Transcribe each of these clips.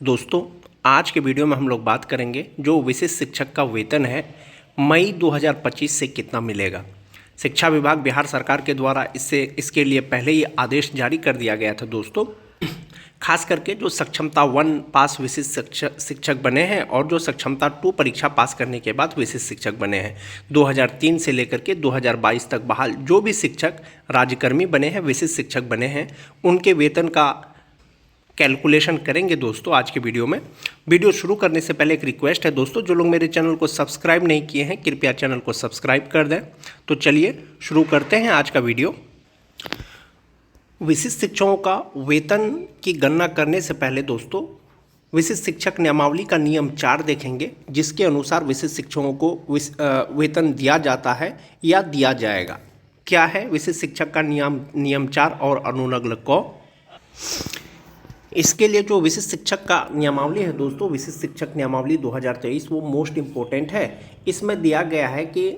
दोस्तों, आज के वीडियो में हम लोग बात करेंगे जो विशिष्ट शिक्षक का वेतन है मई 2025 से कितना मिलेगा। शिक्षा विभाग बिहार सरकार के द्वारा इसके लिए पहले ही आदेश जारी कर दिया गया था। दोस्तों, खास करके जो सक्षमता 1 पास विशिष्ट शिक्षक बने हैं और जो सक्षमता 2 परीक्षा पास करने के बाद विशिष्ट शिक्षक बने हैं, 2003 से लेकर के 2022 तक बहाल जो भी शिक्षक राज्यकर्मी बने हैं, विशिष्ट शिक्षक बने हैं, उनके वेतन का कैलकुलेशन करेंगे। दोस्तों, आज के वीडियो में वीडियो शुरू करने से पहले एक रिक्वेस्ट है दोस्तों, जो लोग मेरे चैनल को सब्सक्राइब नहीं किए हैं कृपया चैनल को सब्सक्राइब कर दें। तो चलिए शुरू करते हैं आज का वीडियो। विशिष्ट शिक्षकों का वेतन की गणना करने से पहले दोस्तों, विशिष्ट शिक्षक नियमावली का नियम 4 देखेंगे, जिसके अनुसार विशिष्ट शिक्षकों को वेतन दिया जाता है या दिया जाएगा। क्या है विशिष्ट शिक्षक का नियम 4 और अनुलग्न क। इसके लिए जो विशिष्ट शिक्षक का नियमावली है दोस्तों, विशिष्ट शिक्षक नियमावली 2023, वो मोस्ट इम्पोर्टेंट है। इसमें दिया गया है कि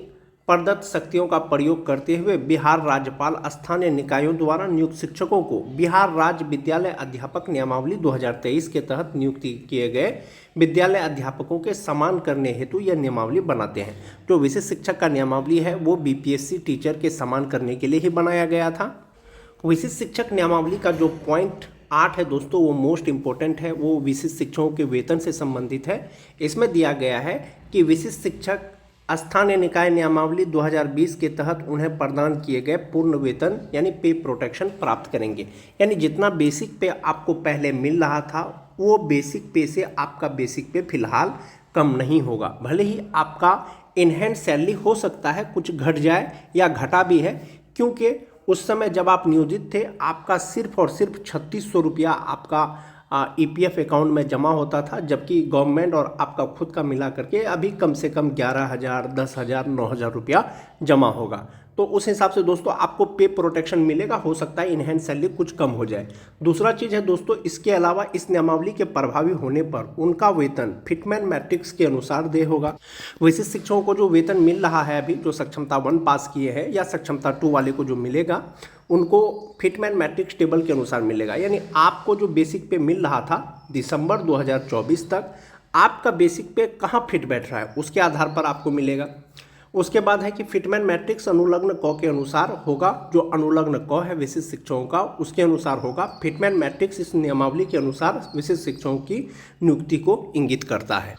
प्रदत्त शक्तियों का प्रयोग करते हुए बिहार राज्यपाल स्थानीय निकायों द्वारा नियुक्त शिक्षकों को बिहार राज्य विद्यालय अध्यापक नियमावली 2023 के तहत नियुक्ति किए गए विद्यालय अध्यापकों के समान करने हेतु यह नियमावली बनाते हैं। जो विशिष्ट शिक्षक का नियमावली है वो बीपीएससी टीचर के समान करने के लिए ही बनाया गया था। विशिष्ट शिक्षक नियमावली का जो पॉइंट 8 है दोस्तों, वो मोस्ट इम्पोर्टेंट है, वो विशिष्ट शिक्षकों के वेतन से संबंधित है। इसमें दिया गया है कि विशिष्ट शिक्षक स्थानीय निकाय नियमावली 2020 के तहत उन्हें प्रदान किए गए पूर्ण वेतन यानी पे प्रोटेक्शन प्राप्त करेंगे। यानी जितना बेसिक पे आपको पहले मिल रहा था, वो बेसिक पे से आपका बेसिक पे फिलहाल कम नहीं होगा। भले ही आपका इन हैंड सैलरी हो सकता है कुछ घट जाए या घटा भी है, क्योंकि उस समय जब आप नियोजित थे आपका सिर्फ और सिर्फ 3600 रुपया आपका ईपीएफ अकाउंट में जमा होता था, जबकि गवर्नमेंट और आपका खुद का मिला करके अभी कम से कम 11,000, 10,000, 9,000 रुपया जमा होगा। तो उस हिसाब से दोस्तों आपको पे प्रोटेक्शन मिलेगा। हो सकता है इन हैंड सैलरी कुछ कम हो जाए। दूसरा चीज़ है दोस्तों, इसके अलावा इस नियमावली के प्रभावी होने पर उनका वेतन फिटमैन मैट्रिक्स के अनुसार दे होगा। विशिष्ट शिक्षकों को जो वेतन मिल रहा है अभी, जो सक्षमता 1 पास किए हैं या सक्षमता 2 वाले को जो मिलेगा, उनको फिटमैन मैट्रिक्स टेबल के अनुसार मिलेगा। यानी आपको जो बेसिक पे मिल रहा था दिसंबर 2024 तक, आपका बेसिक पे कहाँ फिट बैठ रहा है उसके आधार पर आपको मिलेगा। उसके बाद है कि फिटमैन मैट्रिक्स अनुलग्न क के अनुसार होगा। जो अनुलग्न क है विशिष्ट शिक्षकों का, उसके अनुसार होगा। फिटमैन मैट्रिक्स इस नियमावली के अनुसार विशिष्ट शिक्षकों की नियुक्ति को इंगित करता है।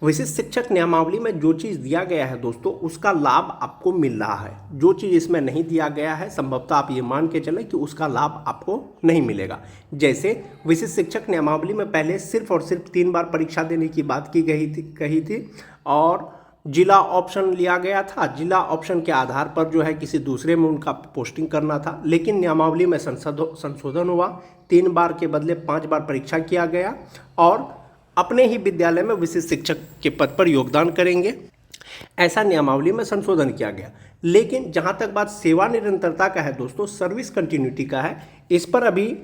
विशिष्ट शिक्षक नियमावली में जो चीज़ दिया गया है दोस्तों, उसका लाभ आपको मिल रहा है। जो चीज़ इसमें नहीं दिया गया है, संभवतः आप ये मान के चलें कि उसका लाभ आपको नहीं मिलेगा। जैसे विशिष्ट शिक्षक नियमावली में पहले सिर्फ और सिर्फ 3 बार परीक्षा देने की बात की कही थी और जिला ऑप्शन लिया गया था। जिला ऑप्शन के आधार पर जो है किसी दूसरे में उनका पोस्टिंग करना था, लेकिन नियमावली में संशोधन हुआ। 3 बार के बदले 5 बार परीक्षा किया गया और अपने ही विद्यालय में विशिष्ट शिक्षक के पद पर योगदान करेंगे, ऐसा नियमावली में संशोधन किया गया। लेकिन जहां तक बात सेवा निरंतरता का है दोस्तों, सर्विस कंटिन्यूटी का है, इस पर अभी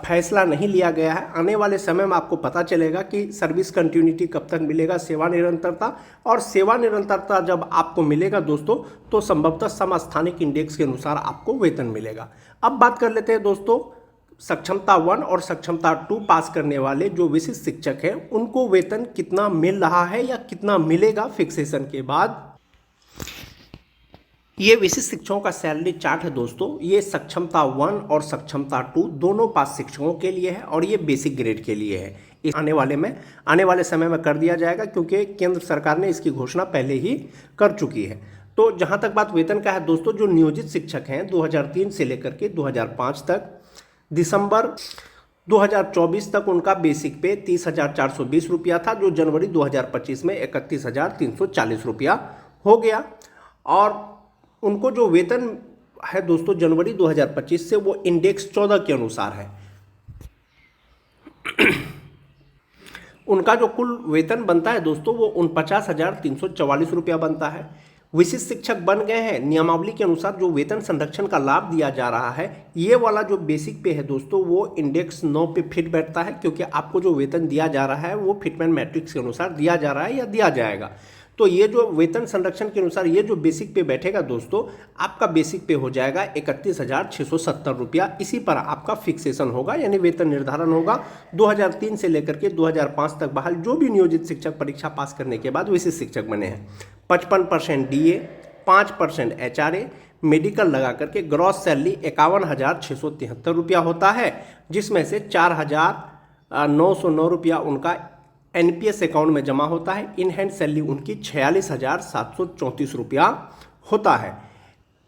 फैसला नहीं लिया गया है। आने वाले समय में आपको पता चलेगा कि सर्विस कंटिन्यूटी कब तक मिलेगा, सेवा निरंतरता। और सेवा निरंतरता जब आपको मिलेगा दोस्तों, तो संभवतः समस्थानिक इंडेक्स के अनुसार आपको वेतन मिलेगा। अब बात कर लेते हैं दोस्तों, सक्षमता 1 और सक्षमता 2 पास करने वाले जो विशिष्ट शिक्षक हैं, उनको वेतन कितना मिल रहा है या कितना मिलेगा फिक्सेशन के बाद। ये विशिष्ट शिक्षकों का सैलरी चार्ट है दोस्तों। ये सक्षमता 1 और सक्षमता 2 दोनों पास शिक्षकों के लिए है और ये बेसिक ग्रेड के लिए है। इस आने वाले समय में कर दिया जाएगा, क्योंकि केंद्र सरकार ने इसकी घोषणा पहले ही कर चुकी है। तो जहाँ तक बात वेतन का है दोस्तों, जो नियोजित शिक्षक हैं 2003 से लेकर के 2005 तक, दिसंबर 2024 तक उनका बेसिक पे 30,420 रुपया था, जो जनवरी 2025 में 31,340 रुपया हो गया। और उनको जो वेतन है दोस्तों जनवरी 2025 से, वो इंडेक्स 14 के अनुसार है। उनका जो कुल वेतन बनता है दोस्तों, वो 49,344 रुपया बनता है। विशिष्ट शिक्षक बन गए हैं, नियमावली के अनुसार जो वेतन संरक्षण का लाभ दिया जा रहा है, ये वाला जो बेसिक पे है दोस्तों, वो इंडेक्स 9 पे फिट बैठता है, क्योंकि आपको जो वेतन दिया जा रहा है वो फिटमैन मैट्रिक्स के अनुसार दिया जा रहा है या दिया जाएगा। तो ये जो वेतन संरक्षण के अनुसार ये जो बेसिक पे बैठेगा दोस्तों, आपका बेसिक पे हो जाएगा 31,670 रुपया। इसी पर आपका फिक्सेशन होगा, यानी वेतन निर्धारण होगा। 2003 से लेकर के 2005 तक बहाल जो भी नियोजित शिक्षक परीक्षा पास करने के बाद विशिष्ट शिक्षक बने हैं, 55% DA, 5% HRA, मेडिकल लगा करके ग्रॉस सैलरी 51,673 रुपया होता है, जिसमें से 4,909 रुपया उनका NPS अकाउंट में जमा होता है। इन हैंड सैलरी उनकी 46,734 रुपया होता है।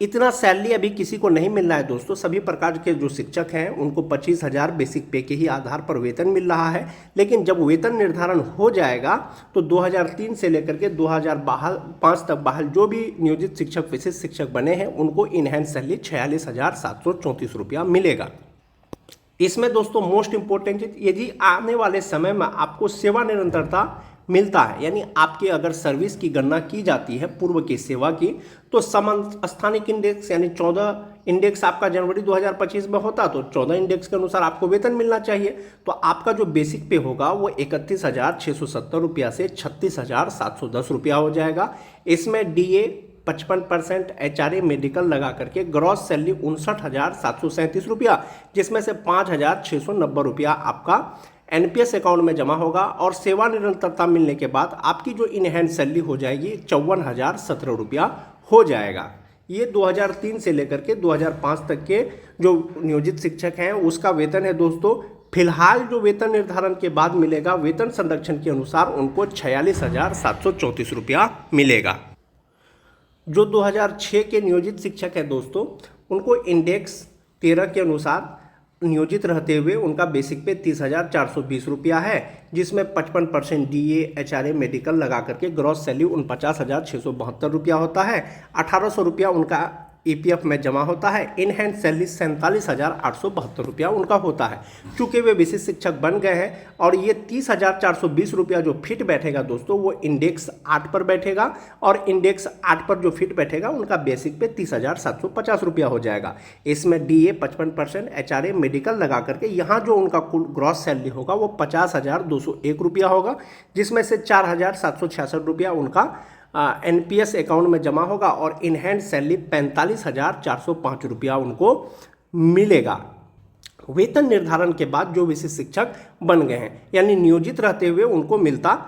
इतना सैलरी अभी किसी को नहीं मिल रहा है दोस्तों। सभी प्रकार के जो शिक्षक हैं उनको 25,000 बेसिक पे के ही आधार पर वेतन मिल रहा है। लेकिन जब वेतन निर्धारण हो जाएगा तो 2003 से लेकर के 2005 तक बहाल जो भी नियोजित शिक्षक विशिष्ट शिक्षक बने हैं उनको इन हैंड सैलरी 46,734 रुपया मिलेगा। इसमें दोस्तों मोस्ट इंपॉर्टेंट यदि आने वाले समय में आपको सेवा निरंतरता मिलता है, यानी आपके अगर सर्विस की गणना की जाती है पूर्व की सेवा की, तो समस्थानिक इंडेक्स यानी 14 इंडेक्स आपका जनवरी 2025 में होता, तो 14 इंडेक्स के अनुसार आपको वेतन मिलना चाहिए। तो आपका जो बेसिक पे होगा वो 31,670 रुपया से 36,710 रुपया हो जाएगा। इसमें DA 55%, HRA मेडिकल लगा करके ग्रॉस सैलरी 59,737 रुपया, जिसमें से 5,690 रुपया आपका NPS अकाउंट में जमा होगा। और सेवा निरंतरता मिलने के बाद आपकी जो इन हैंड सैलरी हो जाएगी 54,017 रुपया हो जाएगा। ये 2003 से लेकर के 2005 तक के जो नियोजित शिक्षक हैं उसका वेतन है दोस्तों। फिलहाल जो वेतन निर्धारण के बाद मिलेगा वेतन संरक्षण के अनुसार उनको 46,734 रुपया मिलेगा। जो 2006 के नियोजित शिक्षक हैं दोस्तों उनको इंडेक्स 13 के अनुसार नियोजित रहते हुए उनका बेसिक पे 30,420 रुपया है, जिसमें 55% DA HRA मेडिकल लगा करके ग्रॉस सैलरी 49,672 रुपया होता है। 1,800 रुपया उनका EPF में जमा होता है। इन हैंड सैलरी 47,872 रुपया उनका होता है। चूँकि वे विशिष्ट शिक्षक बन गए हैं और ये 30,420 रुपया जो फिट बैठेगा दोस्तों वो इंडेक्स 8 पर बैठेगा, और इंडेक्स 8 पर जो फिट बैठेगा उनका बेसिक पे 30,750 रुपया हो जाएगा। इसमें DA 55%, HRA मेडिकल लगा करके यहाँ जो उनका कुल ग्रॉस सैलरी होगा वो 50,201 रुपया होगा, जिसमें से 4,766 रुपया उनका NPS अकाउंट में जमा होगा, और इन हैंड सैलरी 45,405 रुपया उनको मिलेगा। वेतन निर्धारण के बाद जो विशिष्ट शिक्षक बन गए हैं यानी नियोजित रहते हुए उनको मिलता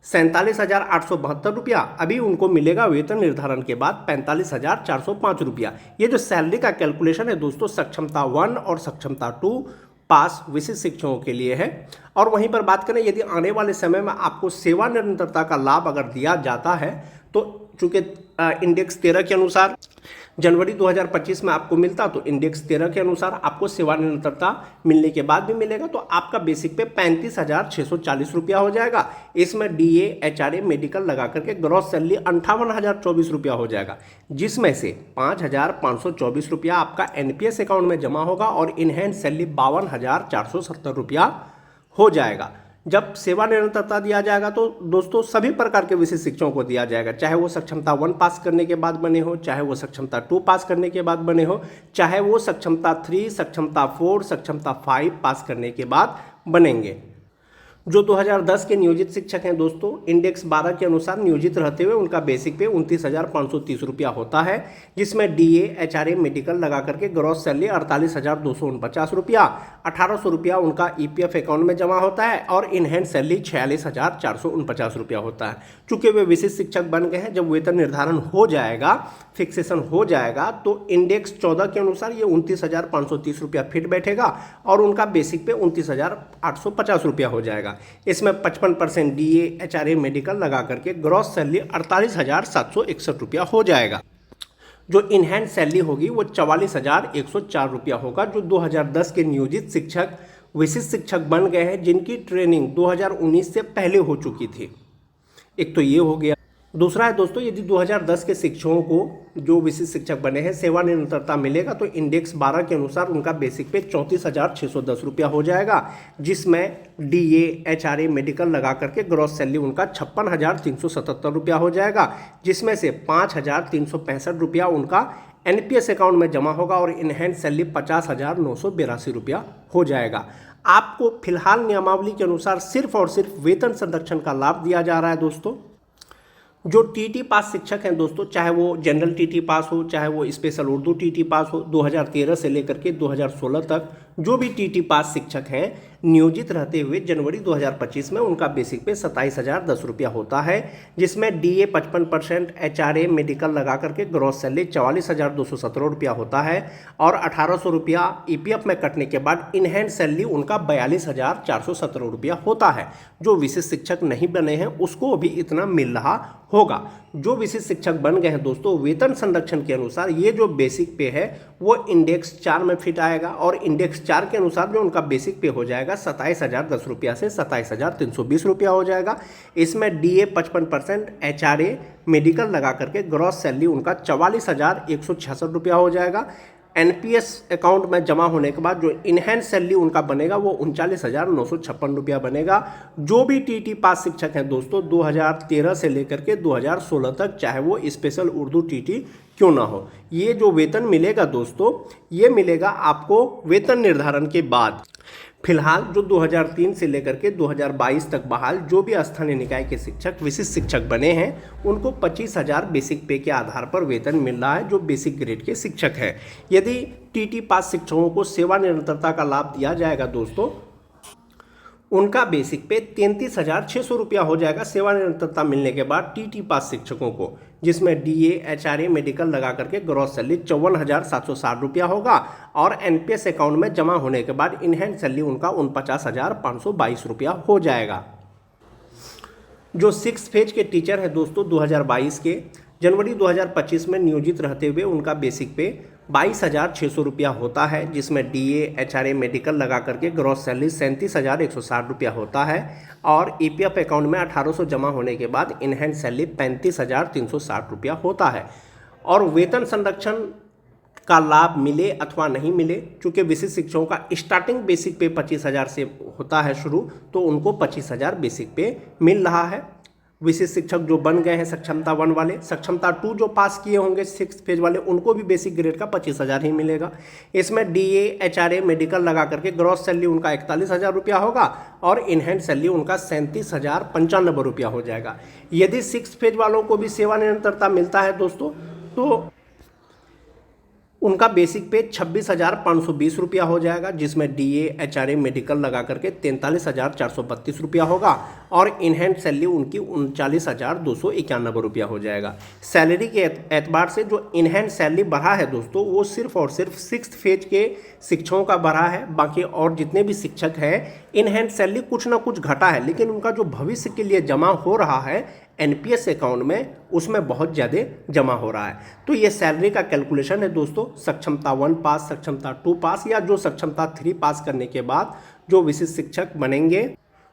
47,872 रुपया, अभी उनको मिलेगा वेतन निर्धारण के बाद 45,405 रुपया। ये जो सैलरी का कैलकुलेशन है दोस्तों सक्षमता 1 और सक्षमता 2 पास विशिष्ट शिक्षकों के लिए है। और वहीं पर बात करें यदि आने वाले समय में आपको सेवा निरंतरता का लाभ अगर दिया जाता है तो चूँकि इंडेक्स 13 के अनुसार जनवरी 2025 में आपको मिलता, तो इंडेक्स 13 के अनुसार आपको सेवा निरंतरता मिलने के बाद भी मिलेगा, तो आपका बेसिक पे 35,640 रुपया हो जाएगा। इसमें DA HRA मेडिकल लगा करके ग्रॉस सैलरी 58,024 रुपया हो जाएगा, जिसमें से 5,524 रुपया आपका NPS अकाउंट में जमा होगा, और इन हैंड सैलरी 52,470 रुपया हो जाएगा। जब सेवा निरंतरता दिया जाएगा तो दोस्तों सभी प्रकार के विशिष्ट शिक्षकों को दिया जाएगा, चाहे वो सक्षमता 1 पास करने के बाद बने हो, चाहे वो सक्षमता 2 पास करने के बाद बने हो, चाहे वो सक्षमता 3, सक्षमता 4, सक्षमता 5 पास करने के बाद बनेंगे। जो 2010 के नियोजित शिक्षक हैं दोस्तों इंडेक्स 12 के अनुसार नियोजित रहते हुए उनका बेसिक पे 29,530 रुपया होता है, जिसमें DA HRA मेडिकल लगा करके ग्रॉस सैलरी 48,249 रुपया, 1,800 रुपया उनका EPF अकाउंट में जमा होता है, और इन हैंड सैलरी 46,449 रुपया होता है। चूँकि वे विशिष्ट शिक्षक बन गए हैं, जब वेतन निर्धारण हो जाएगा, फिक्सेशन हो जाएगा, तो इंडेक्स 14 के अनुसार ये 29,530 रुपया फिट बैठेगा, और उनका बेसिक पे 29,850 रुपया हो जाएगा। इसमें 55% DA HRA मेडिकल लगा करके ग्रॉस सैलरी 48,761 रुपया हो जाएगा। जो इन हैंड सैलरी होगी वो 44,104 रुपया होगा, जो 2010 के नियोजित शिक्षक विशिष्ट शिक्षक बन गए हैं जिनकी ट्रेनिंग 2019 से पहले हो चुकी थी। एक तो ये हो गया। दूसरा है दोस्तों यदि 2010 के शिक्षकों को जो विशिष्ट शिक्षक बने हैं सेवा निरंतरता मिलेगा तो इंडेक्स 12 के अनुसार उनका बेसिक पे 34,610 रुपया हो जाएगा, जिसमें DA HRA मेडिकल लगा करके ग्रॉस सैलरी उनका 56,377 रुपया हो जाएगा, जिसमें से 5,365 रुपया उनका NPS अकाउंट में जमा होगा, और इन हैंड सैलरी 50,982 रुपया हो जाएगा। आपको फिलहाल नियमावली के अनुसार सिर्फ और सिर्फ वेतन संरक्षण का लाभ दिया जा रहा है दोस्तों। जो टीटी पास शिक्षक हैं दोस्तों, चाहे वो जनरल टीटी पास हो, चाहे वो स्पेशल उर्दू टीटी पास हो, 2013 से लेकर के 2016 तक जो भी टीटी पास शिक्षक हैं नियोजित रहते हुए जनवरी 2025 में उनका बेसिक पे 27,010 रुपया होता है, जिसमें डीए 55%, एचआरए मेडिकल लगा करके ग्रॉस सैलरी 44,217 रुपया होता है और 1,800 रुपया ईपीएफ में कटने के बाद इन हैंड सैलरी उनका 42,417 रुपया होता है। जो विशिष्ट शिक्षक नहीं बने हैं उसको भी इतना मिल रहा होगा। जो विशिष्ट शिक्षक बन गए हैं दोस्तों, वेतन संरक्षण के अनुसार ये जो बेसिक पे है वो इंडेक्स 4 में फिट आएगा और इंडेक्स 4 के अनुसार जो उनका बेसिक पे हो जाएगा 27,010 रुपया से 27,320 रुपया हो जाएगा। इसमें डीए 55%, एचआरए मेडिकल लगा करके ग्रॉस सैलरी उनका 44,166 रुपया हो जाएगा। एनपीएस अकाउंट में जमा होने के बाद जो इनहैंड सैलरी उनका बनेगा वो 39,956 रुपया बनेगा। जो भी टीटी पास शिक्षक हैं दोस्तों 2013 से लेकर के 2016 तक, चाहे वो स्पेशल उर्दू टीटी क्यों ना हो, ये जो वेतन मिलेगा दोस्तों ये मिलेगा आपको वेतन निर्धारण के बाद। फिलहाल जो 2003 से लेकर के 2022 तक बहाल जो भी स्थानीय निकाय के शिक्षक विशिष्ट शिक्षक बने हैं उनको 25,000 बेसिक पे के आधार पर वेतन मिल रहा है, जो बेसिक ग्रेड के शिक्षक हैं। यदि टीटी पास शिक्षकों को सेवा निरंतरता का लाभ दिया जाएगा दोस्तों, उनका बेसिक पे 33,600 रुपया हो जाएगा सेवा निरंतरता मिलने के बाद टीटी पास शिक्षकों को, जिसमें डीए एचआरए मेडिकल लगा करके ग्रॉस सैलरी 54,760 रुपया होगा और एनपीएस अकाउंट में जमा होने के बाद इन हैंड सैलरी उनका 49,522 रुपया हो जाएगा। जो 6 फेज के टीचर हैं दोस्तों 2022 के जनवरी 2025 में नियोजित रहते हुए उनका बेसिक पे 22,600 रुपया होता है, जिसमें डीए एचआरए मेडिकल लगा करके ग्रॉस सैलरी 37,160 रुपया होता है और ईपीएफ अकाउंट में 1,800 जमा होने के बाद इन हैंड सैलरी 35,360 रुपया होता है। और वेतन संरक्षण का लाभ मिले अथवा नहीं मिले, चूँकि विशिष्ट शिक्षकों का स्टार्टिंग बेसिक पे 25,000 से होता है शुरू, तो उनको 25,000 बेसिक पे मिल रहा है। विशिष्ट शिक्षक जो बन गए हैं सक्षमता 1 वाले, सक्षमता 2 जो पास किए होंगे 6 फेज वाले, उनको भी बेसिक ग्रेड का 25,000 ही मिलेगा। इसमें डीए एचआरए मेडिकल लगा करके ग्रॉस सैलरी उनका 41,000 रुपया होगा और इन हैंड सैलरी उनका 37,095 रुपया हो जाएगा। यदि 6 फेज वालों को भी सेवा निरंतरता मिलता है दोस्तों तो उनका बेसिक पे 26,520 रुपया हो जाएगा, जिसमें डीए एचआरए मेडिकल लगा करके 43,432 रुपया होगा और इन हैंड सैलरी उनकी 39,291 रुपया हो जाएगा। सैलरी के एतबार से जो इन हैंड सैलरी बढ़ा है दोस्तों वो सिर्फ और सिर्फ 6 फेज के शिक्षकों का बढ़ा है। बाकी और जितने भी शिक्षक हैं इन हैंड सैलरी कुछ ना कुछ घटा है, लेकिन उनका जो भविष्य के लिए जमा हो रहा है एनपीएस अकाउंट में उसमें बहुत ज़्यादा जमा हो रहा है। तो ये सैलरी का कैलकुलेशन है दोस्तों, सक्षमता 1 पास, सक्षमता 2 पास या जो सक्षमता 3 पास करने के बाद जो विशिष्ट शिक्षक बनेंगे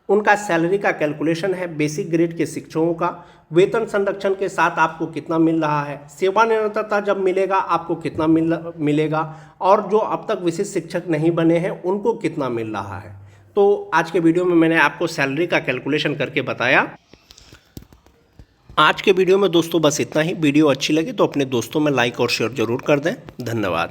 उनका सैलरी का कैलकुलेशन है। बेसिक ग्रेड के शिक्षकों का वेतन संरक्षण के साथ आपको कितना मिल रहा है, सेवा निरंतरता जब मिलेगा आपको कितना मिलेगा और जो अब तक विशिष्ट शिक्षक नहीं बने हैं उनको कितना मिल रहा है। तो आज के वीडियो में मैंने आपको सैलरी का कैलकुलेशन करके बताया। आज के वीडियो में दोस्तों बस इतना ही। वीडियो अच्छी लगी तो अपने दोस्तों में लाइक और शेयर जरूर कर दें। धन्यवाद।